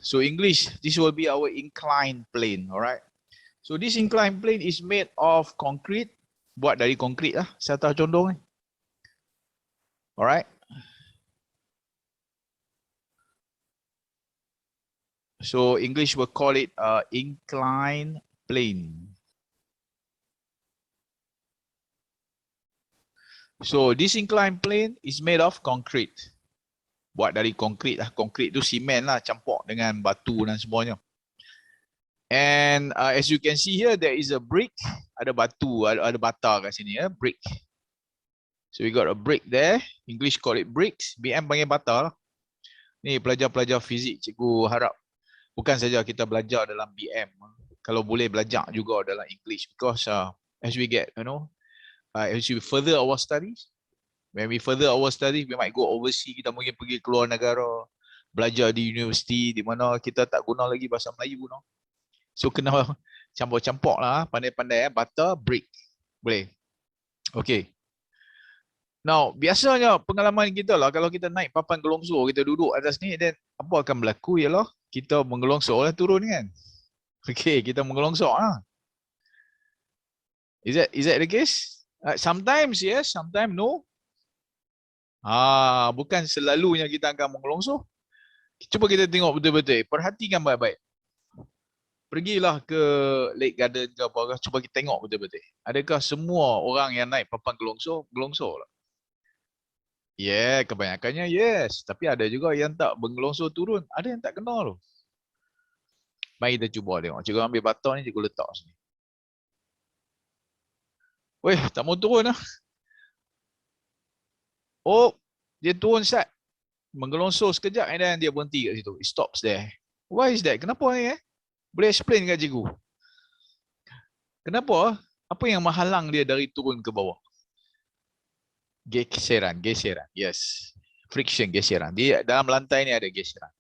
So English, this will be our inclined plane, alright? So this inclined plane is made of concrete, buat dari konkrit lah, serta condong ni. Alright? So English will call it inclined plane. So this inclined plane is made of concrete. Buat dari konkrit lah. Konkrit tu simen lah, campur dengan batu dan semuanya. And as you can see here, there is a brick. Ada batu, ada bata kat sini ya, brick. So we got a brick there. English call it bricks. BM panggil bata lah. Ni pelajar-pelajar fizik, cikgu harap bukan saja kita belajar dalam BM. Kalau boleh belajar juga dalam English. Because as we get, as we further our studies, when we further our studies, we might go overseas. Kita mungkin pergi keluar negara, belajar di universiti di mana kita tak guna lagi bahasa Melayu. So kena campur-campur lah, pandai-pandai bata, brick. Boleh. Okay. Now, biasanya pengalaman kita lah, kalau kita naik papan gelongsor, kita duduk atas ni, then apa akan berlaku ialah kita menggelongsor lah turun kan. Okay, kita menggelongsor lah. Is that the case? Sometimes yes, sometimes no. Bukan selalunya kita akan menggelongsor. Cuba kita tengok betul-betul. Perhatikan baik-baik. Pergilah ke Lake Garden ke apa, cuba kita tengok betul-betul. Adakah semua orang yang naik papan gelongsor lah? Yeah, kebanyakannya yes. Tapi ada juga yang tak bergelongsor turun. Ada yang tak kena loh. Mari kita cuba tengok. Cikgu ambil bata ni, cikgu letak sini. Weh, tak mau turun lah. Oh, dia turun sat. Menggelongsor sekejap and then dia berhenti kat situ. It stops there. Why is that? Kenapa ni Boleh explain kat cikgu? Kenapa? Apa yang menghalang dia dari turun ke bawah? Geseran. Yes. Friction, geseran. Di dalam lantai ni ada geseran.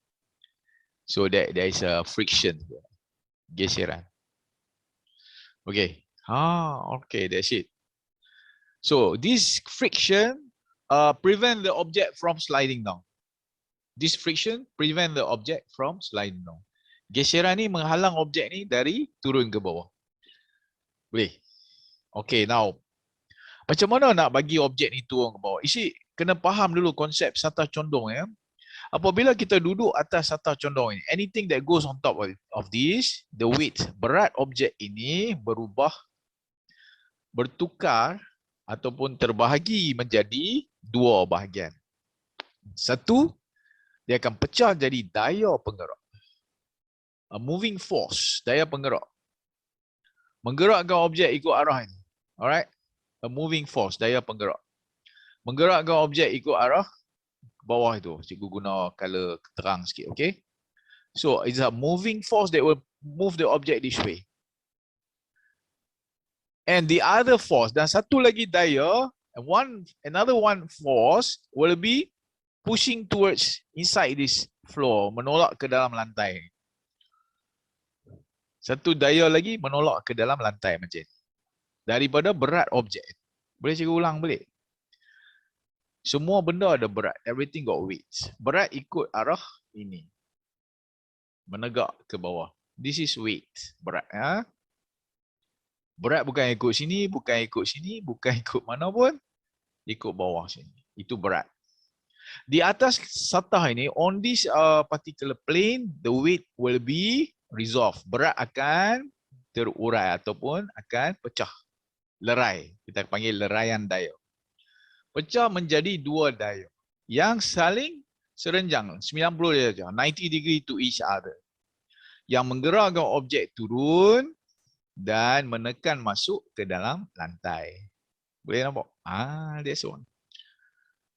So there is a friction. Geseran. Okay. Okay, that's it. So this friction prevent the object from sliding down. This friction prevent the object from sliding down. Geseran ni menghalang objek ni dari turun ke bawah. Boleh? Okay, now macam mana nak bagi objek ni turun ke bawah? Isi kena faham dulu konsep satah condong ya. Apabila kita duduk atas satah condong ini, anything that goes on top of this, the weight, berat objek ini bertukar ataupun terbahagi menjadi dua bahagian. Satu, dia akan pecah jadi daya penggerak. A moving force, daya penggerak. Menggerakkan objek ikut arah ini. Alright? A moving force, daya penggerak. Menggerakkan objek ikut arah bawah itu. Cikgu guna color terang sikit, okay? So, it's a moving force that will move the object this way. And the other force, dan satu lagi daya, another one force will be pushing towards inside this floor, menolak ke dalam lantai. Satu daya lagi menolak ke dalam lantai macam ni. Daripada berat objek. Boleh cikgu ulang balik? Semua benda ada berat. Everything got weight. Berat ikut arah ini. Menegak ke bawah. This is weight. Berat. Berat bukan ikut sini, bukan ikut sini, bukan ikut mana pun. Ikut bawah sini. Itu berat. Di atas satah ini, on this particular plane, the weight will be resolved. Berat akan terurai ataupun akan pecah. Lerai. Kita panggil leraian daya. Pecah menjadi dua daya yang saling serenjang 90 darjah, 90 degree to each other. Yang menggerakkan objek turun dan menekan masuk ke dalam lantai. Boleh nampak? That's one.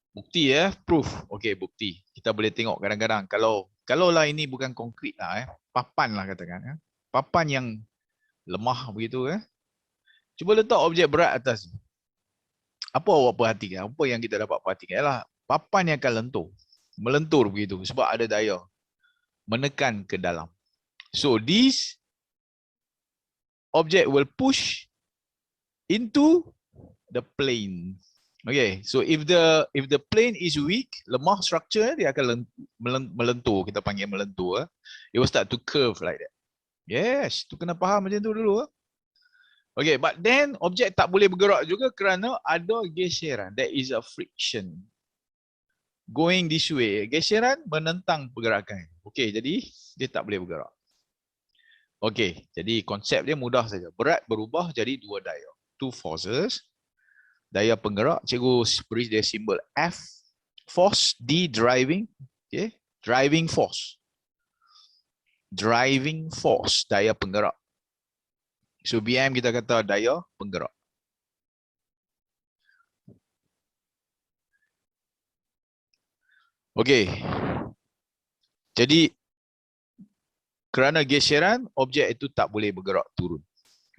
Bukti proof. Okey, bukti. Kita boleh tengok kadang-kadang kalau lah ini bukan konkrit lah papan lah katakan papan yang lemah begitu Cuba letak objek berat atas. Apa awak perhatikan? Apa yang kita dapat perhatikan ialah papan yang akan melentur begitu sebab ada daya menekan ke dalam. So this object will push into the plane. Okay, so if the plane is weak, lemah structure, dia akan melentur. Kita panggil melentur. It will start to curve like that. Yes, tu kena faham macam tu dulu. Okay, but then objek tak boleh bergerak juga kerana ada geseran. That is a friction. Going this way. Geseran menentang pergerakan. Okay, jadi dia tak boleh bergerak. Okay, jadi konsep dia mudah saja. Berat berubah jadi dua daya. Two forces. Daya penggerak, cikgu beri dia simbol F. Force, D, driving. Okay, driving force. Driving force, daya penggerak. So BM kita kata daya penggerak. Okay. Jadi kerana geseran, objek itu tak boleh bergerak turun.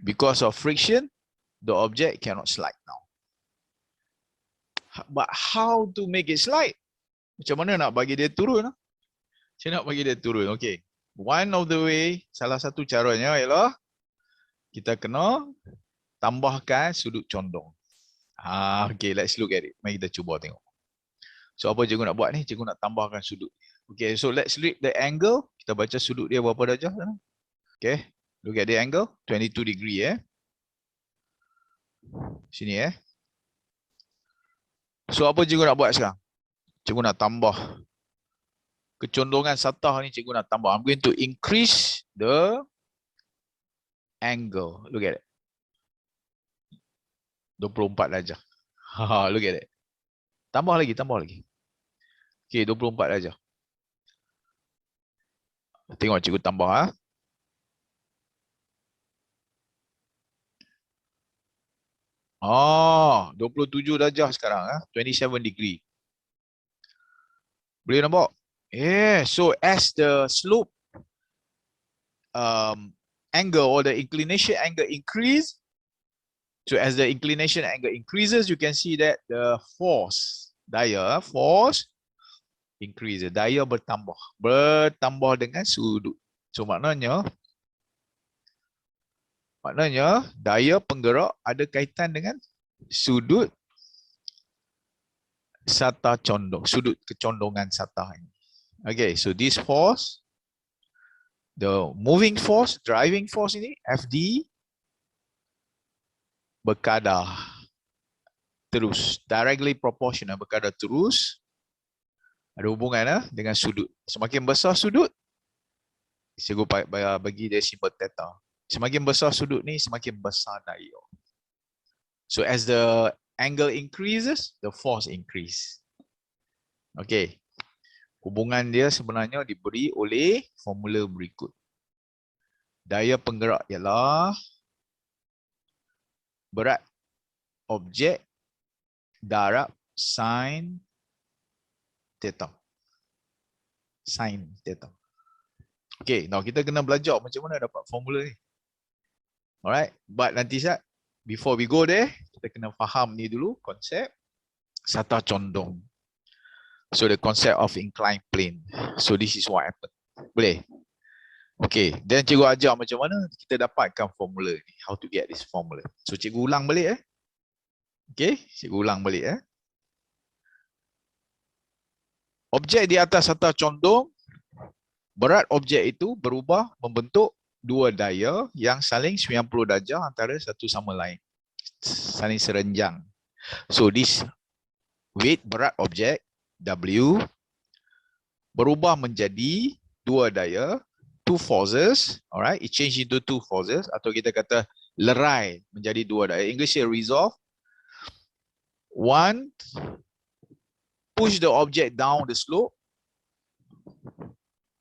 Because of friction, the object cannot slide now. But how to make it slide? Macam mana nak bagi dia turun? Macam nak bagi dia turun? Okay. One of the way, salah satu caranya ialah kita kena tambahkan sudut condong. Okay, let's look at it. Mari kita cuba tengok. So apa cikgu nak buat ni? Cikgu nak tambahkan sudut. Okay, so let's read the angle. Kita baca sudut dia berapa darjah sana. Okay, look at the angle. 22 degree Sini So apa cikgu nak buat sekarang? Cikgu nak tambah kecondongan satah ni, cikgu nak tambah. I'm going to increase the angle. Look at it. 24 darjah. Look at it. Tambah lagi. Okay, 24 darjah. Tengok cikgu tambah. 27 darjah sekarang. 27 degree. Boleh nampak? So as the slope angle or the inclination angle increase, so as the inclination angle increases, you can see that the force, daya, force increases. Daya bertambah dengan sudut. So maknanya daya penggerak ada kaitan dengan sudut satah condong, sudut kecondongan satah ini. Okay, so this force, the moving force, driving force ini, FD, berkadar terus, directly proportional, berkadar terus, ada hubungan dengan sudut. Semakin besar sudut, cikgu bagi dia simbol theta. Semakin besar sudut ni, semakin besar daya. So as the angle increases, the force increase. Okay. Hubungan dia sebenarnya diberi oleh formula berikut. Daya penggerak ialah berat objek darab sin theta. Sin theta. Okay, now kita kena belajar macam mana dapat formula ni. Alright, but nanti before we go there, kita kena faham ni dulu konsep satah condong. So the concept of inclined plane. So this is what happened. Boleh? Okay, then cikgu ajar macam mana kita dapatkan formula ni. How to get this formula. So cikgu ulang balik Okay, cikgu ulang balik Objek di atas satah condong, berat objek itu berubah membentuk dua daya yang saling 90 darjah antara satu sama lain. Saling serenjang. So this weight, berat objek W berubah menjadi dua daya, two forces, alright, it change into two forces, atau kita kata lerai menjadi dua daya. English say resolve. One push the object down the slope,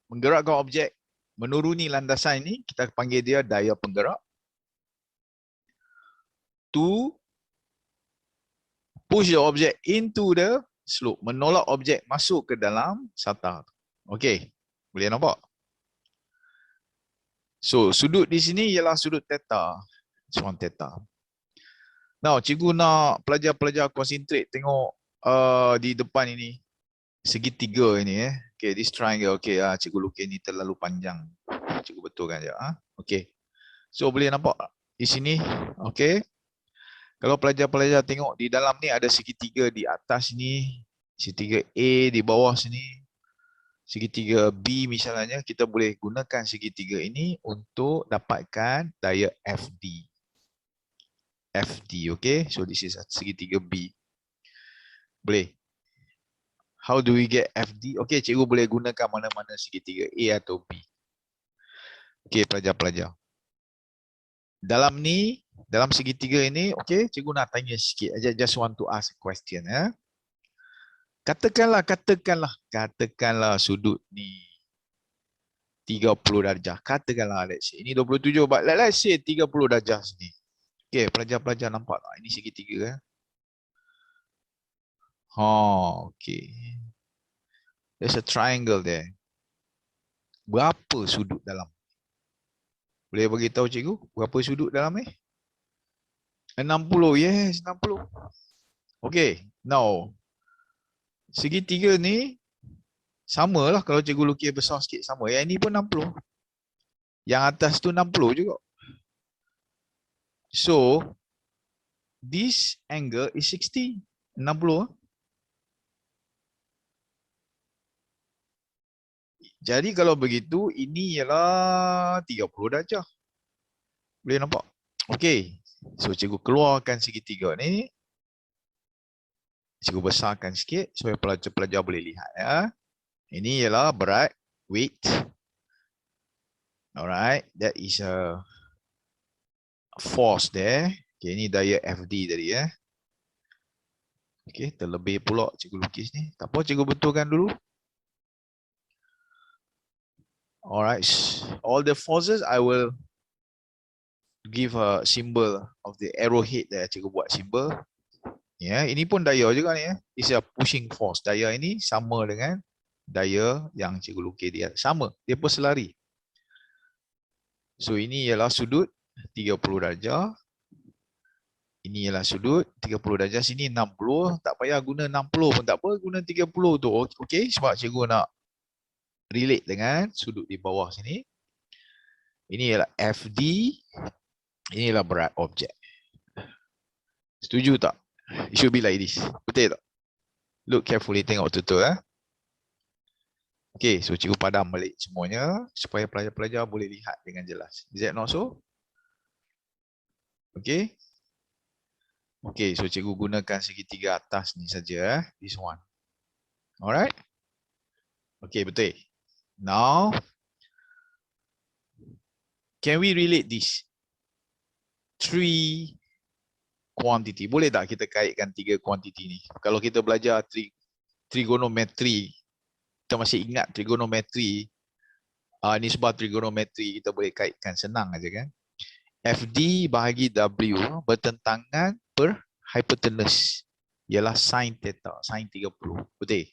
menggerakkan objek menuruni landasan ini, kita panggil dia daya penggerak. Two, push the object into the slope, menolak objek masuk ke dalam satah. Okay, boleh nampak? So sudut di sini ialah sudut theta. One theta. Now cikgu nak pelajar-pelajar concentrate tengok di depan ini, segitiga ini Okay, this triangle. Okay, cikgu lukis ni terlalu panjang. Cikgu betulkan je. Okay. So boleh nampak di sini. Okay. Kalau pelajar-pelajar tengok di dalam ni ada segitiga di atas ni, segitiga A di bawah sini, segitiga B misalnya, kita boleh gunakan segitiga ini untuk dapatkan daya FD. FD, okay? So this is segitiga B. Boleh. How do we get FD? Okay, cikgu boleh gunakan mana-mana segitiga A atau B. Okay, pelajar-pelajar. Dalam ni, dalam segitiga ini, okay, cikgu nak tanya sikit. I just want to ask a question. Katakanlah sudut ni 30 darjah. Katakanlah, let's say. Ini 27, but let's say 30 darjah sini. Okay, pelajar-pelajar nampak tak? Ini segitiga. Okay. There's a triangle there. Berapa sudut dalam? Boleh bagi tahu cikgu berapa sudut dalam ni? 60. Yes, 60. Okay, now segitiga ni samalah kalau cikgu lukis besar sikit sama. Yang ini pun 60. Yang atas tu 60 juga. So this angle is 60. 60. Jadi kalau begitu ini ialah 30 darjah. Boleh nampak? Okay. So cikgu keluarkan segitiga ni. Cikgu besarkan sikit supaya pelajar-pelajar boleh lihat ya. Ini ialah berat, weight. Alright, that is a force there. Okay, ini daya FD tadi ya. Okay, terlebih pula cikgu lukis ni. Tak apa, cikgu betulkan dulu. Alright, all the forces I will give a symbol of the arrowhead there. Cikgu buat symbol. Ya, ini pun daya juga ni ya. It's a pushing force. Daya ini sama dengan daya yang cikgu lukis dia. Sama, dia pun selari. So ini ialah sudut 30 darjah. Ini ialah sudut 30 darjah. Sini 60. Tak payah guna 60 pun tak apa. Guna 30 tu. Okey, sebab cikgu nak relate dengan sudut di bawah sini. Ini ialah FD. Ini ialah berat objek. Setuju tak? It should be like this. Betul tak? Look carefully, tengok betul-betul. Okay, so cikgu padam balik semuanya supaya pelajar-pelajar boleh lihat dengan jelas. Is that not so? Okay. Okay, so cikgu gunakan segitiga atas ni saja. This one. Alright. Okay, betul. Now, can we relate this? 3 quantity. Boleh tak kita kaitkan 3 quantity ni? Kalau kita belajar trigonometri, kita masih ingat trigonometri, nisbah trigonometri, kita boleh kaitkan senang aja kan? FD bahagi W bertentangan per hypotenuse ialah sin theta, sin 30. Betul?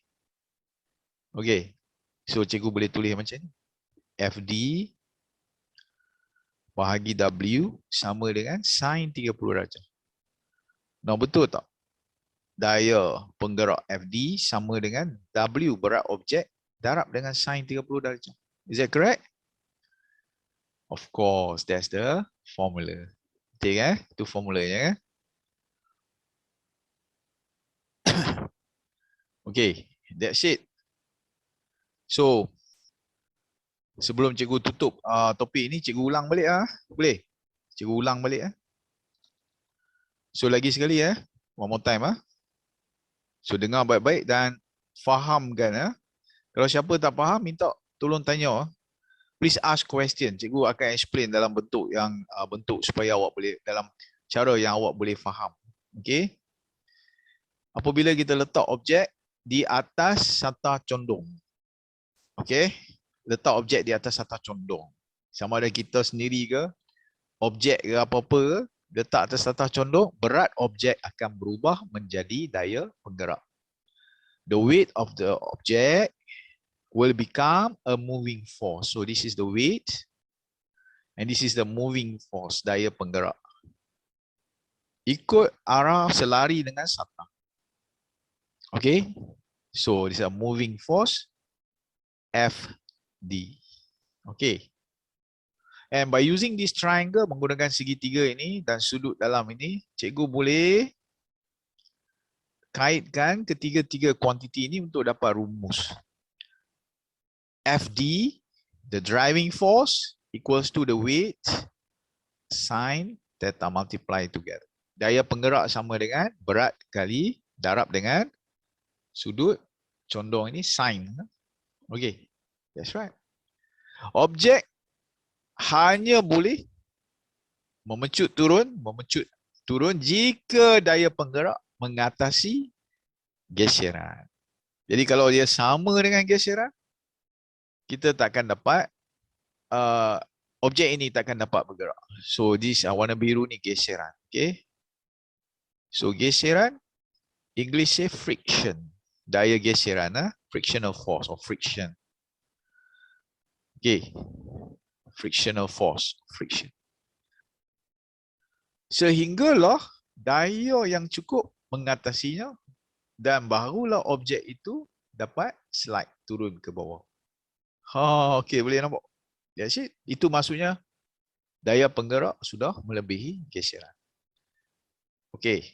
Okay. So cikgu boleh tulis macam ni. FD bahagi W sama dengan sin 30 darjah. Nah, betul tak? Daya penggerak FD sama dengan W berat objek darab dengan sin 30 darjah. Is that correct? Of course, that's the formula. Betul kan? Itu formulanya kan? Okay, that's it. So, sebelum cikgu tutup topik ni, cikgu ulang balik Boleh? Cikgu ulang balik So, lagi sekali one more time So, dengar baik-baik dan fahamkan Kalau siapa tak faham, minta tolong tanya Please ask question. Cikgu akan explain dalam bentuk yang bentuk supaya awak boleh, dalam cara yang awak boleh faham. Okay? Apabila kita letak objek di atas satah condong. Okay? Letak objek di atas satah condong. Sama ada kita sendiri ke, objek ke apa-apa, letak atas satah condong, berat objek akan berubah menjadi daya penggerak. The weight of the object will become a moving force. So this is the weight and this is the moving force, daya penggerak. Ikut arah selari dengan satah. Okay. So this is a moving force FD. Okay. And by using this triangle, menggunakan segitiga ini dan sudut dalam ini, cikgu boleh kaitkan ketiga-tiga kuantiti ini untuk dapat rumus. FD, the driving force, equals to the weight, sin theta multiply together. Daya penggerak sama dengan berat kali darab dengan sudut condong ini sin. Okay, that's right. Objek hanya boleh memecut turun jika daya penggerak mengatasi geseran. Jadi kalau dia sama dengan geseran, kita takkan dapat objek ini takkan dapat bergerak. So this warna biru ni geseran. Okay. So geseran, English say friction. Daya geseran, frictional force or friction. Okay. Frictional force, friction. Sehinggalah daya yang cukup mengatasinya dan barulah objek itu dapat slide turun ke bawah. Okay, boleh nampak? That's it. Itu maksudnya daya penggerak sudah melebihi geseran. Okay.